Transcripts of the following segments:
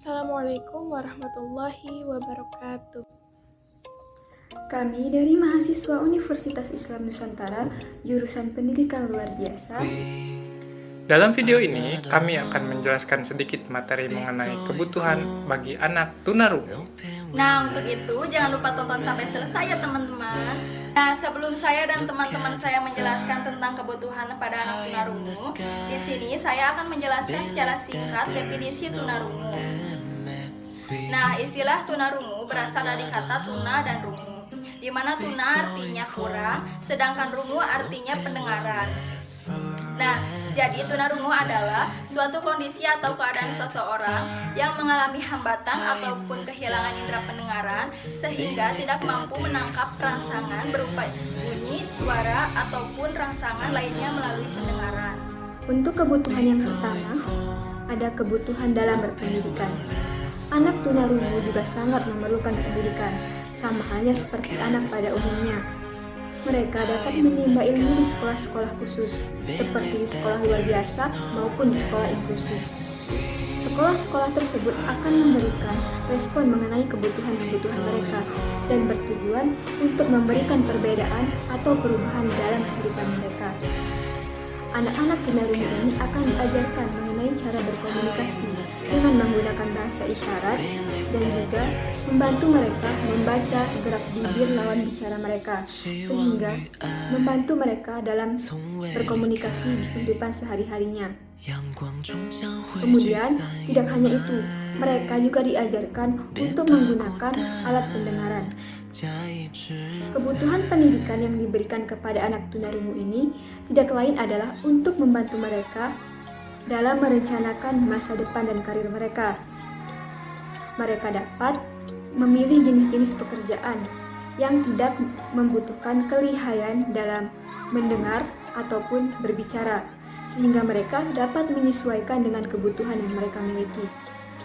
Assalamualaikum warahmatullahi wabarakatuh. Kami dari mahasiswa Universitas Islam Nusantara, jurusan Pendidikan Luar Biasa. Dalam video ini, kami akan menjelaskan sedikit materi mengenai kebutuhan bagi anak tunarungu. Nah, untuk itu jangan lupa tonton sampai selesai ya teman-teman. Nah, sebelum saya dan teman-teman saya menjelaskan tentang kebutuhan pada anak tunarungu, di sini saya akan menjelaskan secara singkat definisi tunarungu. Nah, istilah tunarungu berasal dari kata tuna dan rungu, di mana tuna artinya kurang, sedangkan rungu artinya pendengaran. Nah, jadi tunarungu adalah suatu kondisi atau keadaan seseorang yang mengalami hambatan ataupun kehilangan indera pendengaran sehingga tidak mampu menangkap rangsangan berupa bunyi, suara, ataupun rangsangan lainnya melalui pendengaran. Untuk kebutuhan yang pertama, ada kebutuhan dalam berpendidikan. Anak tunarungu juga sangat memerlukan pendidikan, sama halnya seperti anak pada umumnya. Mereka dapat menimba ilmu di sekolah-sekolah khusus, seperti di sekolah luar biasa maupun di sekolah inklusif. Sekolah-sekolah tersebut akan memberikan respon mengenai kebutuhan-kebutuhan mereka dan bertujuan untuk memberikan perbedaan atau perubahan dalam kehidupan mereka. Anak-anak tunarungu ini akan diajarkan mengenai cara berkomunikasi dengan menggunakan bahasa isyarat dan juga membantu mereka membaca gerak bibir lawan bicara mereka sehingga membantu mereka dalam berkomunikasi di kehidupan sehari-harinya. Kemudian, tidak hanya itu, mereka juga diajarkan untuk menggunakan alat pendengaran. Kebutuhan pendidikan yang diberikan kepada anak tunarungu ini tidak lain adalah untuk membantu mereka dalam merencanakan masa depan dan karir mereka. Mereka dapat memilih jenis-jenis pekerjaan yang tidak membutuhkan kelihayan dalam mendengar ataupun berbicara, sehingga mereka dapat menyesuaikan dengan kebutuhan yang mereka miliki.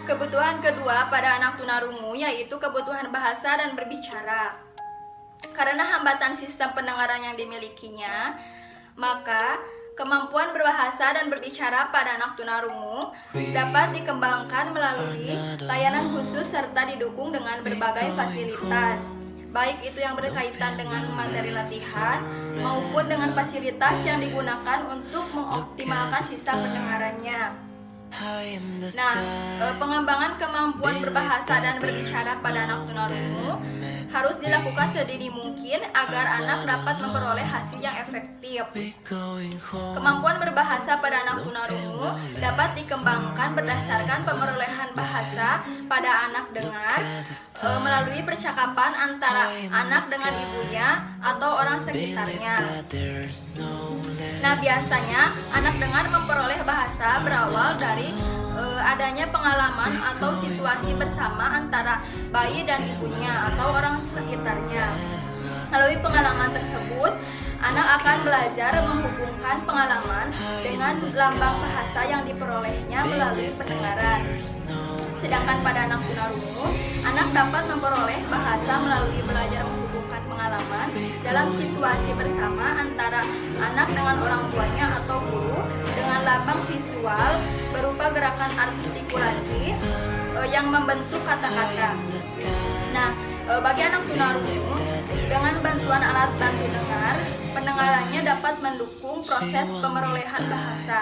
Kebutuhan kedua pada anak tunarungu yaitu kebutuhan bahasa dan berbicara. Karena hambatan sistem pendengaran yang dimilikinya, maka kemampuan berbahasa dan berbicara pada anak tunarungu dapat dikembangkan melalui layanan khusus serta didukung dengan berbagai fasilitas, baik itu yang berkaitan dengan materi latihan maupun dengan fasilitas yang digunakan untuk mengoptimalkan sistem pendengarannya. Nah, pengembangan kemampuan berbahasa dan berbicara pada anak tunarungu harus dilakukan sedini mungkin agar anak dapat memperoleh hasil yang efektif. Kemampuan berbahasa pada anak tunarungu dapat dikembangkan berdasarkan pemerolehan bahasa pada anak dengar melalui percakapan antara anak dengan ibunya atau orang sekitarnya. Nah, biasanya anak dengar memperoleh bahasa berawal dari adanya pengalaman atau situasi bersama antara bayi dan ibunya atau orang sekitarnya. Melalui pengalaman tersebut, anak akan belajar menghubungkan pengalaman dengan lambang bahasa yang diperolehnya melalui pendengaran. Sedangkan pada anak tunarungu, anak dapat memperoleh bahasa melalui belajar menghubungkan pengalaman dalam situasi bersama antara anak dengan orang tuanya atau guru dengan lambang visual berupa gerakan artikulasi yang membentuk kata-kata. Nah, bagi anak tunarungu, dengan bantuan alat bantu dengar, pendengarannya dapat mendukung proses pemerolehan bahasa.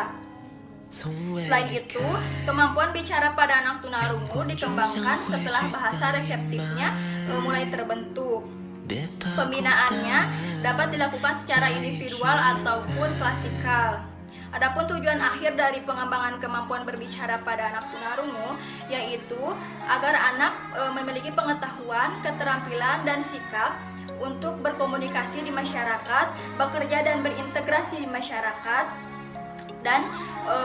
Selain itu, kemampuan bicara pada anak tunarungu dikembangkan setelah bahasa reseptifnya mulai terbentuk. Pembinaannya dapat dilakukan secara individual ataupun klasikal. Adapun tujuan akhir dari pengembangan kemampuan berbicara pada anak tunarungu yaitu agar anak memiliki pengetahuan, keterampilan, dan sikap untuk berkomunikasi di masyarakat, bekerja dan berintegrasi di masyarakat, dan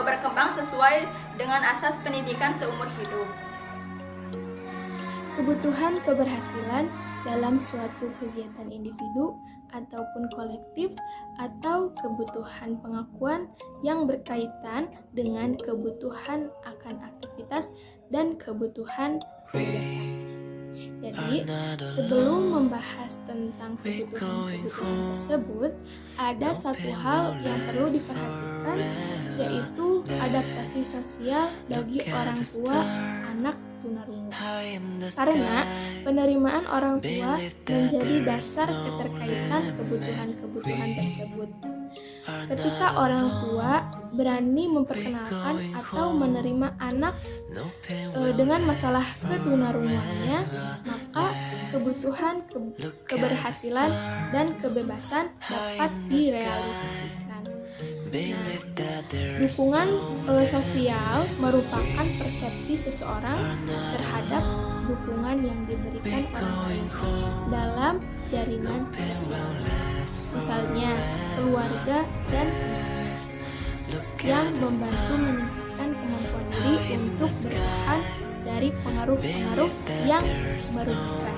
berkembang sesuai dengan asas pendidikan seumur hidup. Kebutuhan keberhasilan dalam suatu kegiatan individu ataupun kolektif atau kebutuhan pengakuan yang berkaitan dengan kebutuhan akan aktivitas dan kebutuhan kebiasaan. Jadi, sebelum membahas tentang kebutuhan-kebutuhan tersebut, ada satu hal yang perlu diperhatikan, yaitu adaptasi sosial bagi orang tua anak tunarungu. Karena penerimaan orang tua menjadi dasar keterkaitan kebutuhan-kebutuhan tersebut. Ketika orang tua berani memperkenalkan atau menerima anak dengan masalah ketunarunguannya, maka kebutuhan keberhasilan dan kebebasan dapat direalisasikan. Dukungan sosial merupakan persepsi seseorang terhadap dukungan yang diberikan orang lain dalam jaringan sosial. Misalnya, keluarga dan teman yang membantu meningkatkan kemampuan diri untuk bertahan dari pengaruh-pengaruh yang merugikan.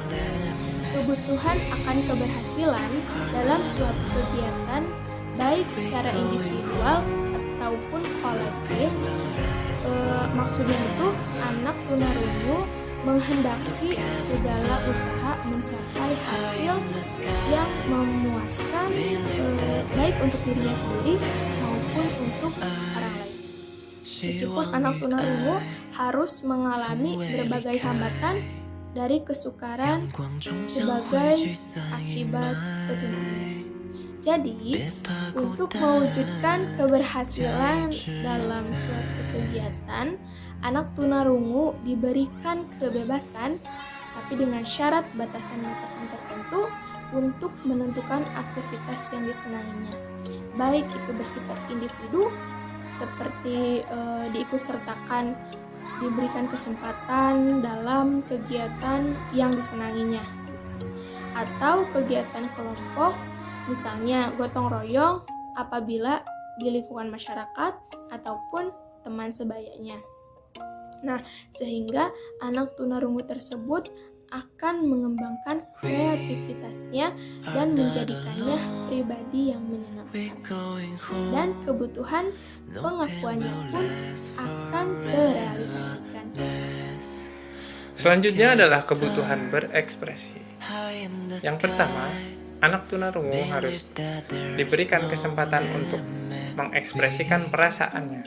Kebutuhan akan keberhasilan dalam suatu kegiatan baik secara individual ataupun kolektif. Maksudnya itu anak tunarungu menghendaki segala usaha mencapai hasil yang memuaskan baik untuk dirinya sendiri maupun untuk orang lain. Meskipun anak tunarungu harus mengalami berbagai hambatan dari kesukaran sebagai akibat ketunarunguan. Jadi, untuk mewujudkan keberhasilan dalam suatu kegiatan, anak tunarungu diberikan kebebasan, tapi dengan syarat batasan-batasan tertentu untuk menentukan aktivitas yang disenanginya. Baik itu bersifat individu, seperti diikutsertakan, diberikan kesempatan dalam kegiatan yang disenanginya, atau kegiatan kelompok, misalnya gotong royong apabila di lingkungan masyarakat ataupun teman sebayanya. Nah, sehingga anak tunarungu tersebut akan mengembangkan kreativitasnya dan menjadikannya pribadi yang menyenangkan. Dan kebutuhan pengakuannya pun akan terrealisasikan. Selanjutnya adalah kebutuhan berekspresi. Yang pertama, anak tunarungu harus diberikan kesempatan untuk mengekspresikan perasaannya,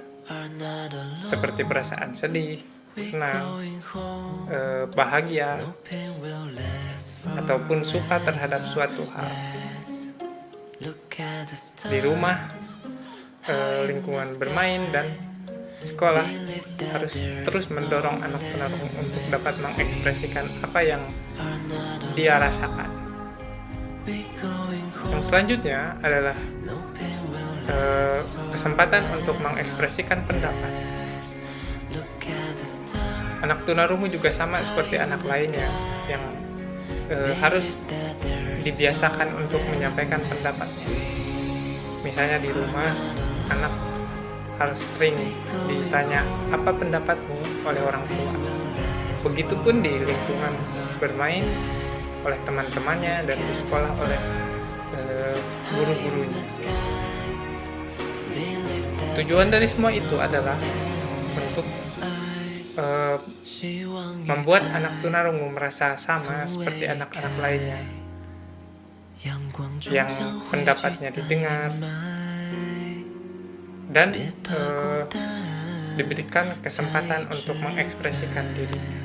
seperti perasaan sedih, senang, bahagia, ataupun suka terhadap suatu hal. Di rumah, lingkungan bermain, dan sekolah harus terus mendorong anak tunarungu untuk dapat mengekspresikan apa yang dia rasakan. Yang selanjutnya adalah kesempatan untuk mengekspresikan pendapat. Anak tunarungu juga sama seperti anak lainnya yang harus dibiasakan untuk menyampaikan pendapatnya. Misalnya di rumah, anak harus sering ditanya apa pendapatmu oleh orang tua. Begitupun di lingkungan bermain oleh teman-temannya dan di sekolah oleh guru-gurunya. Tujuan dari semua itu adalah untuk membuat anak tunarungu merasa sama seperti anak-anak lainnya, yang pendapatnya didengar dan diberikan kesempatan untuk mengekspresikan dirinya.